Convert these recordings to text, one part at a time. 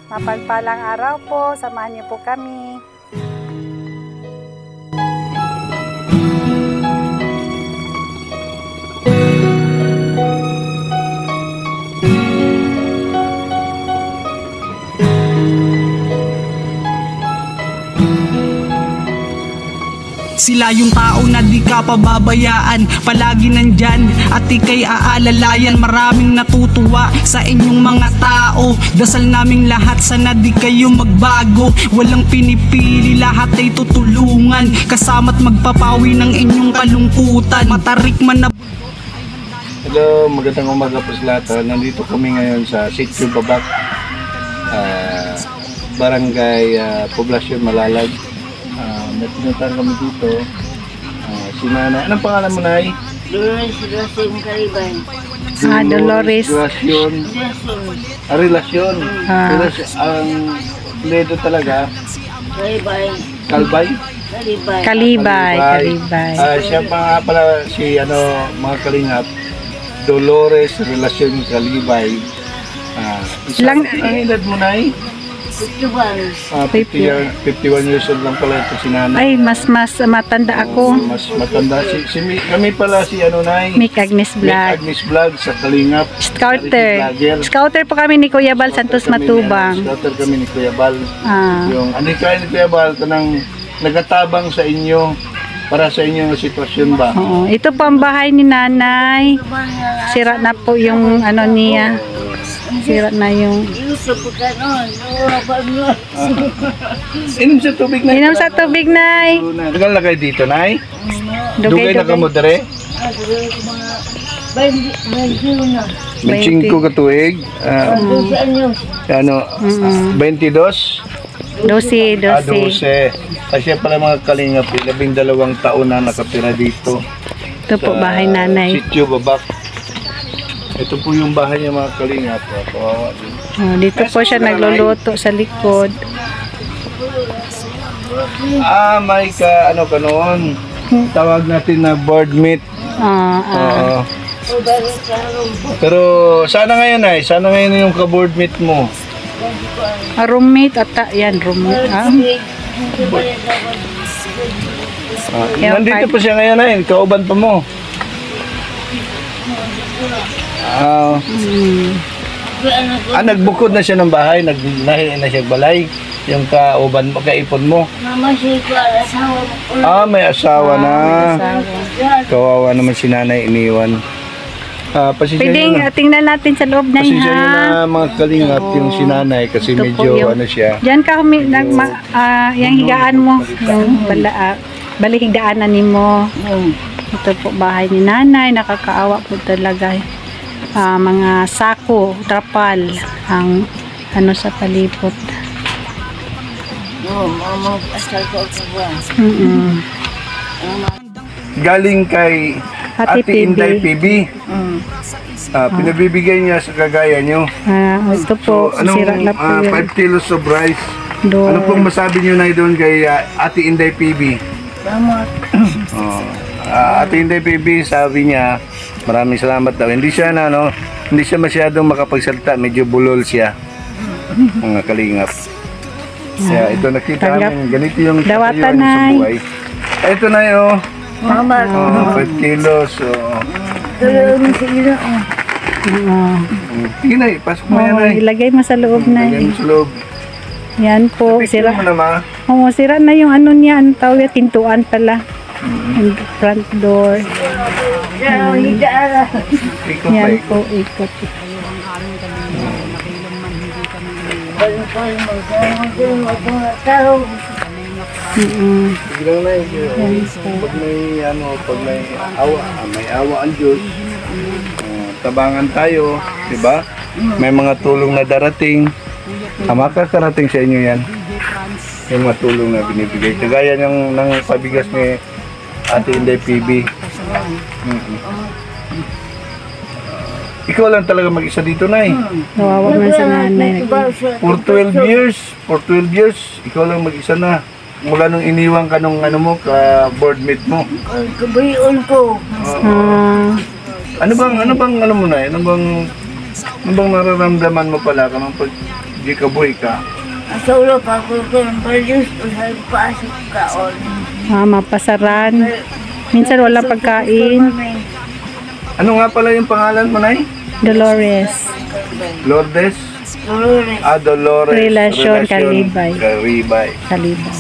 Mapagpalang araw po, samahan niyo po kami. Sila yung tao na di ka pababayaan, palagi nandyan at ika'y aalalayan. Maraming natutuwa sa inyong mga tao, dasal naming lahat sana di kayo magbago. Walang pinipili, lahat ay tutulungan, kasama't magpapawi ng inyong kalungkutan. Matarik man na. Hello, magandang umaga po sa lahat. Nandito kami ngayon sa Sitio Babak, Barangay Poblasyon Malalag. May pinuntahan kami dito. Si Nanay. Anong pangalan mo, Nay? Dolores Relasyon Kalibay. Dolores. Relasyon. Relasyon. Ang ledo talaga. Kalibay. Kalbay? Kalibay. Siya pa nga pala si mga kalingap. Dolores Relasyon Kalibay. Ang edad mo, Nay? 51 years old lang pala ito si Nanay. Ay, mas matanda ako. Mas matanda. Kami pala si Nay? Mick Agnes Vlog. Mick Agnes Vlog sa Kalingap. Scouter po kami ni Kuya Bal Santos Matubang. Scouter kami ni Kuya Bal. Yung kaya ni Kuya Bal kanang nagatabang sa inyo para sa inyong sitwasyon ba? Oo. Ito po ang bahay ni Nanay. Sira na po yung niya. Sira na yung... Inom sa tubig, Nay. Inom sa tubig, Nay. Tagal na kayo dito, Nay? Dugay na ka mo dere? 25 ka tuig. 22? 12. Kasi pala mga kalingap, 12 taon na nakatira dito. Ito po bahay Nanay. Sitio Babak. Ito po yung bahay niya mga kalingap. Dito po siya nagluluto sa likod. May ka noon. Tawag natin na bird meat. Pero sana ngayon sana ngayon yung ka-board meat mo. Roommate ata yan, roommate. Nandito pa siya ngayon kauban pa mo. Nagbukod na siya ng bahay, nagnahi na siya balay. Yung kauban mo, kaipon mo. Mama, siya asawa. May asawa na. Kawawa naman si Nanay iniwan. Pwedeng tingnan natin sa loob na pasensya nyo na mga kalingap yung si Nanay kasi ito medyo siya. Diyan ka yung higaan mo. Yung balihigaanan ni mo. Ito po bahay ni Nanay. Nakakaawa po talaga. Mga sako, trapal ang sa palipot. Galing kay Ate Inday PB. Pinabibigay niya sa kagaya nyo. Ito po, sira na po 5 kilos of rice. Ano pong masabi nyo na doon kay Ate Inday PB? Salamat. Ate Inday PB, sabi niya, maraming salamat daw. Hindi siya masyadong makapagsalita, medyo bulol siya. Mga kalingap. Kaya ito nakita namin, ganito yung dawatan sa buhay. Ito na yun. Mama. 5 kilos. Sige na, pasok mo yan ay. Ilagay mo sa loob na. Ilagay mo sa loob. Yan po, sira. Mo na, ma. Sira na yung niya, tawag tintuan pala. Yung front door. Yan po, ikot. Biglang na pag may awa ang Diyos, tabangan tayo, di ba? May mga tulong na darating. Makakarating sa inyo yan. Yung mga tulong na binibigay. Kagaya ng pabigas ni Ate Inday PB. Ikaw lang talaga mag-isa dito, Nay. Nawawag na sa Nanay. For 12 years, ikaw lang mag-isa na. Mula nung iniwan ka nung ka-board mate mo. Kabayon ko. Ano bang nararamdaman mo pala? Di ka buhay ka. Sa ulo pa ako ko ng palyos. Usahay ko pasok kaon. Mapasaran. Minsan walang pagkain. Ano nga pala yung pangalan mo, Nay? Dolores. Lourdes? Dolores. Dolores. Relasyon Kalibay. Kalibay. Kalibay.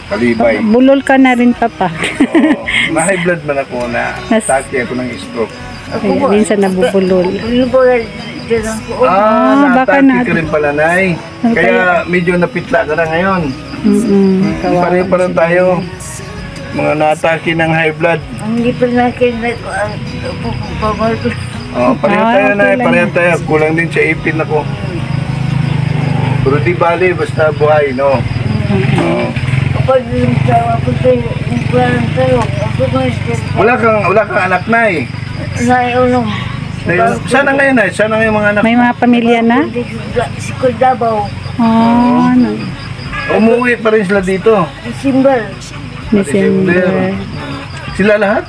Kalibay. Bulol ka na rin, Papa. Oo. Na-high blood man ako na Nas- atake ako ng stroke. Kaya minsan nabubulol. Ano ba dyan ang ko? baka Na-atake na- ka rin pala, Nay. Kaya medyo napitla ka na ngayon. Pareho pa rin tayo. Mga na-atake ng high blood. Ang lipin nakin na pamarkos. Pareho tayo, okay Nay. lang. Pareho tayo. Kulang din sa ipin ako. Pero di bali, basta buhay, no? Oo. Kapag yung sawa ko sa'yo, yung parang sa'yo, ako Wala kang anak, Nay. naiulong. Sana ngayon, Nay. Sana ngayon mga anak. May mga pamilya na? Si Kudabaw, Ano? Umuwi pa rin sila dito. December. December. Sila lahat?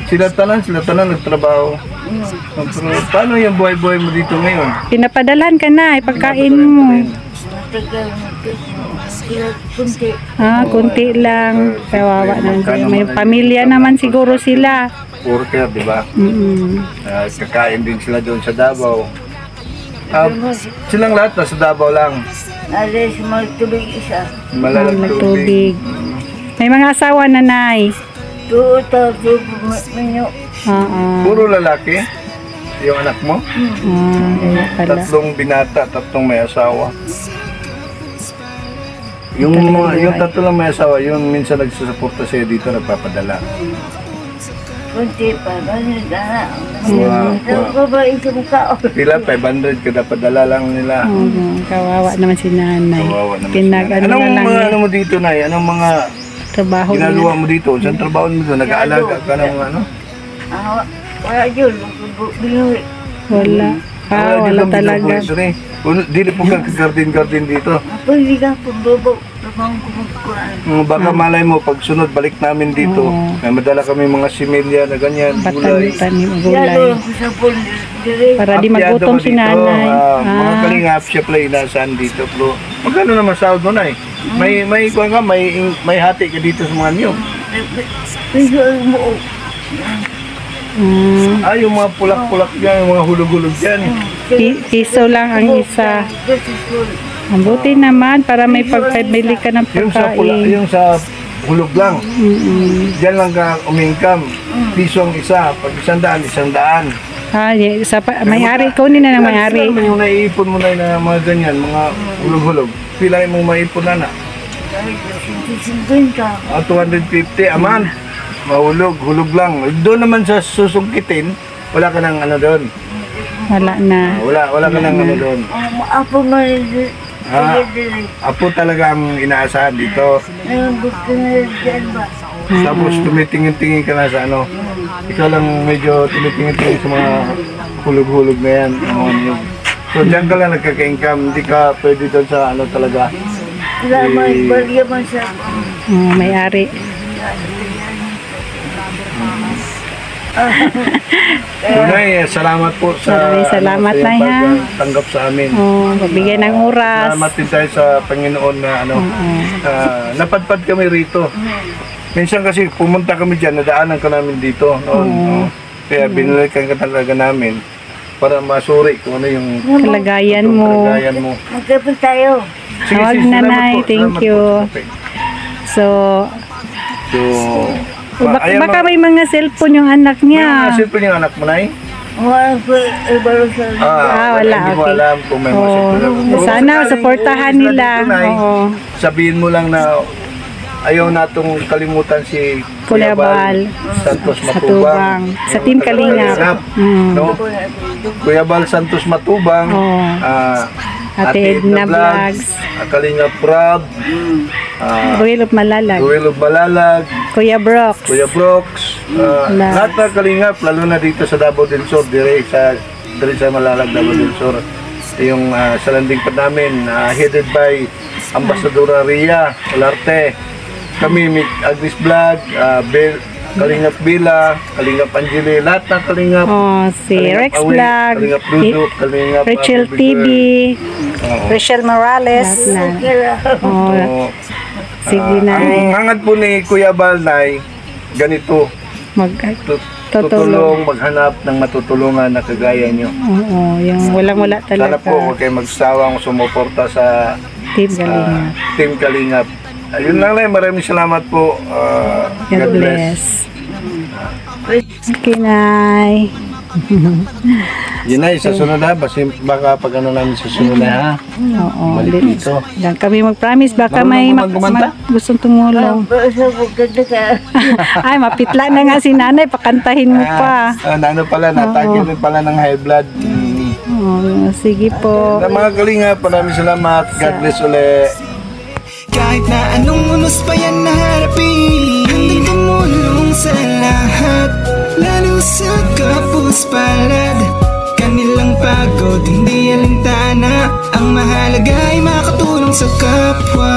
Sila tanan nagtrabaho. Pero paano yung buhay-buhay mo dito ngayon? Pinapadalhan ka na, ipagkain mo. Matagal, kunti. Kunti lang. Kawawa naman sila. May pamilya naman siguro sila. Worker, di ba? Kakain din sila doon sa Davao. Silang lahat nasa Davao lang. Alis, magtubig isa. Malalag tubig. Magtubig. May mga asawa na, Nay. Tuutaw, minyo. Puro lalaki? Yung anak mo? Kaya pala. 3 binata, 3 may asawa. Yung Talagang 3 lang may asawa, yung minsan nagsusuporta sa'yo dito, nagpapadala. Kunti pa, ganun na. Wow. Ano ko ba isang kao? Pila, 500 kada padala lang nila. Kawawa naman si nanay. Kawawa naman Pinag-ano Anong na lang mga yung ano mo dito, Nay? Anong mga trabaho ginagawa niya. mo dito? Saan trabaho mo dito? Nag-aalaga ka ng ano? Wala yun, binuwi. Wala. Wala talaga. Dili po ka garden dito. Ako hindi ka pababo. Tabang kumagkuhan. Baka malay mo, pag sunod, balik namin dito. May madala kami mga similya na ganyan, gulay. Batan-tanim, Yalo gulay. ako sa pool. Dire. Para di Apyado magutom ka si dito. nanay. Mga kalingap, siya pala inasaan dito. Pero magkano naman sahod mo, Nay? May hati ka dito sa mga niyo. Piso ang buo. Yung mga pulak-pulak dyan, yung mga hulog-hulog dyan. Piso lang ang isa. Ang buti naman para may pagpabili ka ng Yung sa pagkain. yung sa hulog lang. Diyan lang ka umingkam. Piso ang isa. Pag 100, 100. May-ari, kunin na ng may-ari. Ilan naman yung naiipon mo na ng mga ganyan, mga hulog-hulog. Pila mo maipon na na? 50. 250 a month. Mahulog, hulog lang. Doon naman sa susungkitin, wala ka ng ano doon. Wala na. Wala ka ng ano doon. Apo man Apo talaga ang inaasahan dito. Ngayon gusto na dyan ba? Tapos tumitingin-tingin ka na sa ano. Ikaw lang medyo tumitingin-tingin sa mga hulog-hulog na yan. So dyan ka lang nagkaka-income. Hindi ka pwede doon sa ano talaga. Salamat, bagya man sa May-ari. Nay, salamat po sa Maraming salamat, sa Nay, iyong ha? pagtanggap sa amin. Pagbigay ng oras. Salamat din tayo sa Panginoon na ano, napadpad kami rito. Minsan kasi pumunta kami dyan, nadaanan ka namin dito noon. No? Kaya binalikan ka talaga namin para masuri kung ano yung Kalagayan mo. kalagayan mo. magkapit tayo. Tawag sige, na, salamat Nay. po, Thank salamat you. po. Okay. So, Ayan, baka may mga cellphone yung anak may niya. mga cellphone yung anak mo, Nay? Wala ko ibaro sa Wala, Hindi mo okay. alam kung may mga cellphone. Kung Sana sakaling supportahan uuwi nila. sila dito, Nay, Oo. sabihin mo lang na ayaw natong kalimutan si Kuya Bal Santos sa Matubang. Tubang. Sa Team Kalingap. No? Kuya Bal Santos Matubang. Oo. Ate Edna Vlogs. Kalingap Rob. Ruel of Malalag. Ruel of Malalag. Kuya Brox. Kuya Brooks. Lahat na Kalingap, lalo na dito sa Davao del Sur, dire sa Malalag, Davao del Sur. Yung sa landing pad namin, headed by Ambassadora Ria Olarte. Kami, Agnes Vlog, Kalingap Bila, Kalingap Angeli, lahat ng Kalingap. Oh, si Kalingap Rex Awi, Vlog, Kalingap Duduk, Kalingap Rachel Big TV, Oo. Rachel Morales. Oh, Oo. sige na. Ang hangad po ni Kuya Balnay, ganito, tutulong, maghanap ng matutulungan na kagaya nyo. Oo, yung walang-wala Sana talaga. po huwag kayo magsawang sumuporta sa Team Galinga. Team Kalingap. Ayun lang na, maraming salamat po. God bless. Okay, Nay. Yun na, sa sunod ha. Baka pag ano namin sa sunod na ha. Oo, Balik dito. lang kami mag-promise. Baka Marunong may ka magkumanta? gustong tumulong. Sa pagkanda ka. Ay, mapitla na nga si nanay. Pakantahin mo pa. Ano pala, natagil din pala ng high blood. Oh, sige po. Sa mga Kalingap, maraming salamat. God bless ulit. Kahit na anong unos pa yan naharapin, handang tumulong sa lahat, lalo sa kapos palad. Kanilang pagod, hindi alintana, ang mahalaga ay makatulong sa kapwa.